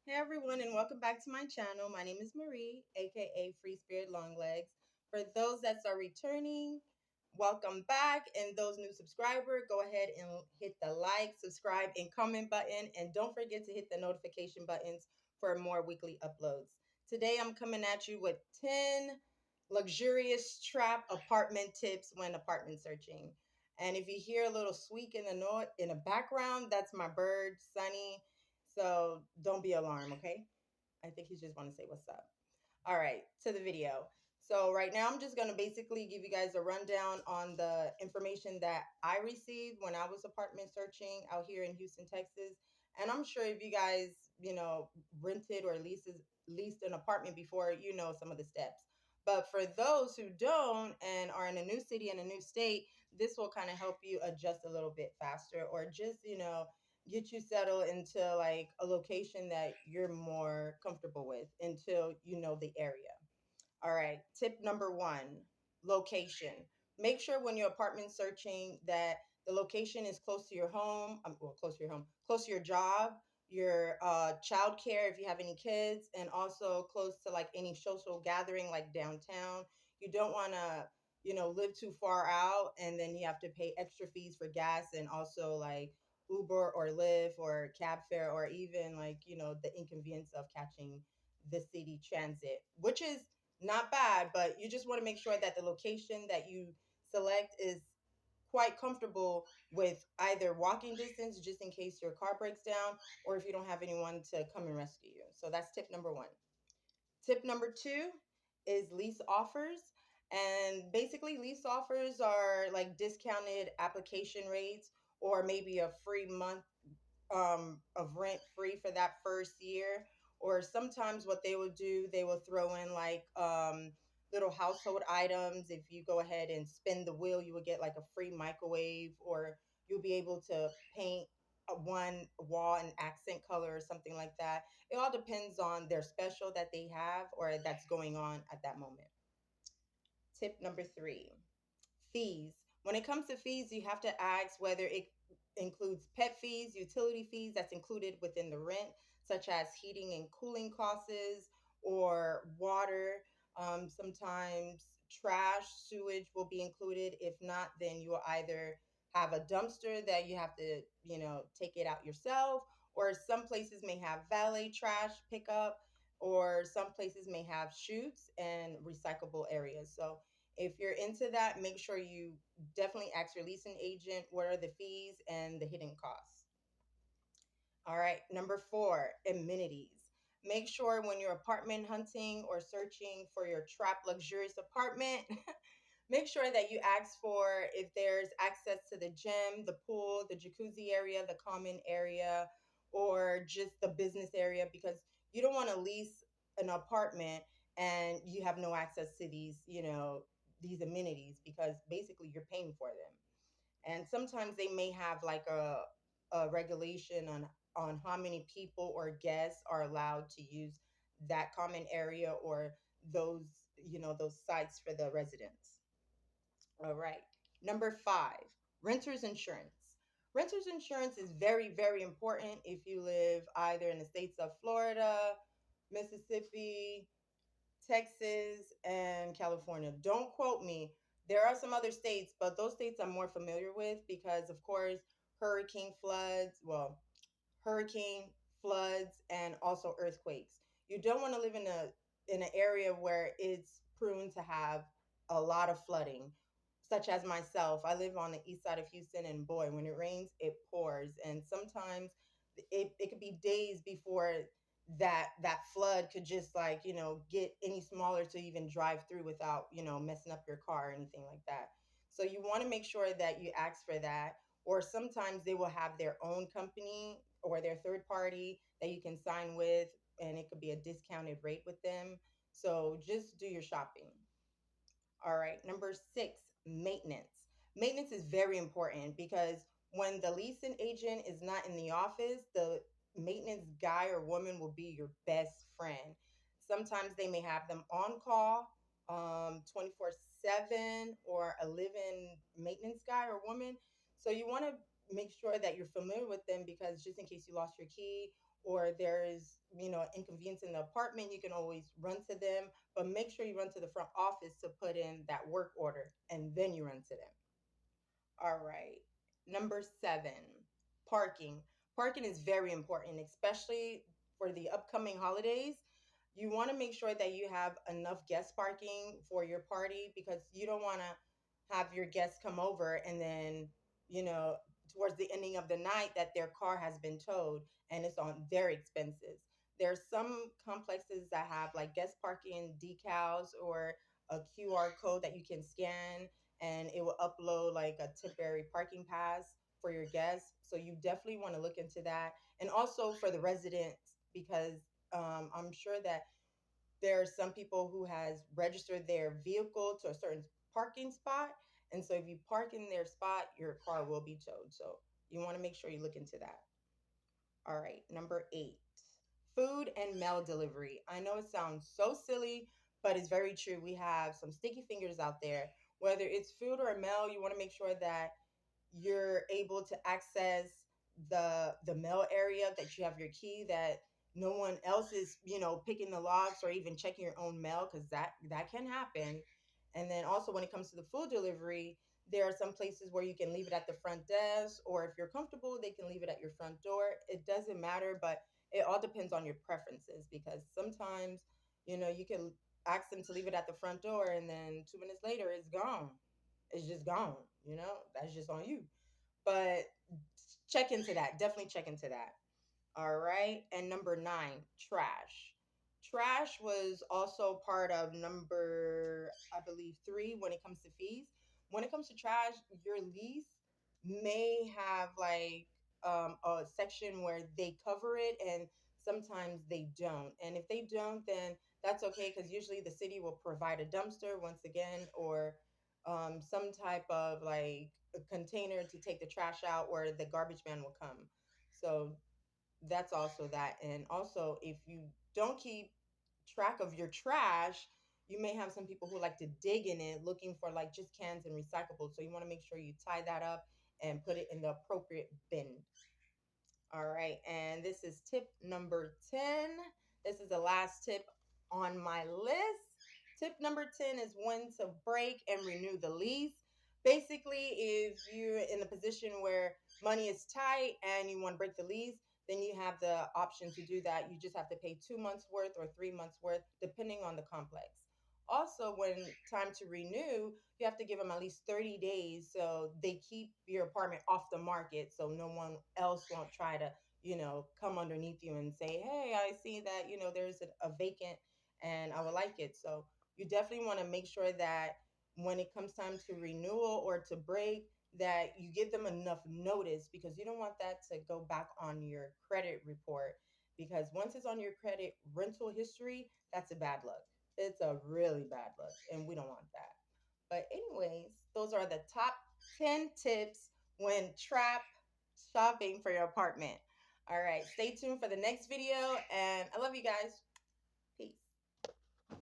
Hey everyone, and welcome back to my channel. My name is Marie, aka Free Spirit Longlegs. For those that are returning, welcome back. And those new subscribers, go ahead and hit the like, subscribe, and comment button. And don't forget to hit the notification buttons for more weekly uploads. Today I'm coming at you with 10 luxurious trap apartment tips when apartment searching. And if you hear a little squeak in the background, that's my bird, Sunny. So don't be alarmed, okay? I think he's just want to say what's up. All right, to the video. So right now I'm just going to basically give you guys a rundown on the information that I received when I was apartment searching out here in Houston, Texas. And I'm sure if you guys, rented or leased an apartment before, you know some of the steps. But for those who don't and are in a new city and a new state, this will kind of help you adjust a little bit faster or just, get you settled into like a location that you're more comfortable with until you know the area. All right. Tip number one, location. Make sure when you're apartment searching that the location is close to your home, close to your home, close to your job, your child care if you have any kids, and also close to like any social gathering like downtown. You don't want to, live too far out and then you have to pay extra fees for gas and also like Uber or Lyft or cab fare or even like, the inconvenience of catching the city transit, which is not bad, but you just want to make sure that the location that you select is quite comfortable with either walking distance just in case your car breaks down or if you don't have anyone to come and rescue you. So that's tip number one. Tip number two is lease offers. And basically, lease offers are like discounted application rates or maybe a free month of rent free for that first year. Or sometimes what they will do, they will throw in like little household items. If you go ahead and spin the wheel, you will get like a free microwave, or you'll be able to paint one wall an accent color or something like that. It all depends on their special that they have or that's going on at that moment. Tip number three, fees. When it comes to fees, you have to ask whether it includes pet fees, utility fees that's included within the rent, such as heating and cooling costs or water. Sometimes trash, sewage will be included. If not, then you will either have a dumpster that you have to, take it out yourself, or some places may have valet trash pickup, or some places may have chutes and recyclable areas. So if you're into that, make sure you definitely ask your leasing agent what are the fees and the hidden costs. All right, number four, amenities. Make sure when you're apartment hunting or searching for your trap luxurious apartment, make sure that you ask for if there's access to the gym, the pool, the jacuzzi area, the common area, or just the business area, because you don't want to lease an apartment and you have no access to these amenities because basically you're paying for them. And sometimes they may have like a regulation on how many people or guests are allowed to use that common area or those those sites for the residents. All right. Number five, renter's insurance. Renter's insurance is very, very important if you live either in the states of Florida, Mississippi, Texas, and California. Don't quote me. There are some other states, but those states I'm more familiar with because, of course, hurricane floods, well, hurricane floods, and also earthquakes. You don't want to live in an area where it's prone to have a lot of flooding, such as myself. I live on the east side of Houston, and boy, when it rains, it pours, and sometimes it could be days before that flood could just like get any smaller to even drive through without messing up your car or anything like that. So you want to make sure that you ask for that, or sometimes they will have their own company or their third party that you can sign with, and it could be a discounted rate with them. So just do your shopping. All right, number six, maintenance. Maintenance is very important because when the leasing agent is not in the office, the maintenance guy or woman will be your best friend. Sometimes they may have them on call 24/7 or a live-in maintenance guy or woman. So you want to make sure that you're familiar with them because just in case you lost your key or there is, inconvenience in the apartment, you can always run to them, but make sure you run to the front office to put in that work order and then you run to them. All right. Number 7, parking. Parking is very important, especially for the upcoming holidays. You want to make sure that you have enough guest parking for your party because you don't want to have your guests come over and then, you know, towards the ending of the night that their car has been towed and it's on their expenses. There's some complexes that have like guest parking decals or a QR code that you can scan and it will upload like a temporary parking pass for your guests. So you definitely want to look into that. And also for the residents, because I'm sure that there are some people who has registered their vehicle to a certain parking spot. And so if you park in their spot, your car will be towed. So you want to make sure you look into that. All right, number 8, food and mail delivery. I know it sounds so silly, but it's very true. We have some sticky fingers out there. Whether it's food or mail, you want to make sure that you're able to access the mail area, that you have your key, that no one else is, picking the locks or even checking your own mail, because that can happen. And then also when it comes to the food delivery, there are some places where you can leave it at the front desk, or if you're comfortable, they can leave it at your front door. It doesn't matter, but it all depends on your preferences, because sometimes, you can ask them to leave it at the front door and then 2 minutes later it's gone. It's just gone. That's just on you. But check into that. Definitely check into that. All right. And number 9, trash. Trash was also part of number, I believe, 3 when it comes to fees. When it comes to trash, your lease may have like a section where they cover it, and sometimes they don't. And if they don't, then that's okay, because usually the city will provide a dumpster once again, or some type of like a container to take the trash out, where the garbage man will come. So that's also that. And also, if you don't keep track of your trash, you may have some people who like to dig in it looking for like just cans and recyclables. So you want to make sure you tie that up and put it in the appropriate bin. All right, and this is tip number 10. This is the last tip on my list. Tip number 10 is when to break and renew the lease. Basically, if you're in the position where money is tight and you want to break the lease, then you have the option to do that. You just have to pay 2 months worth or 3 months worth, depending on the complex. Also, when time to renew, you have to give them at least 30 days so they keep your apartment off the market, so no one else won't try to, come underneath you and say, hey, I see that, there's a vacant and I would like it. So you definitely want to make sure that when it comes time to renewal or to break, that you give them enough notice, because you don't want that to go back on your credit report. Because once it's on your credit rental history, that's a bad look. It's a really bad look, and we don't want that. But, anyways, those are the top 10 tips when trap shopping for your apartment. All right, stay tuned for the next video, and I love you guys.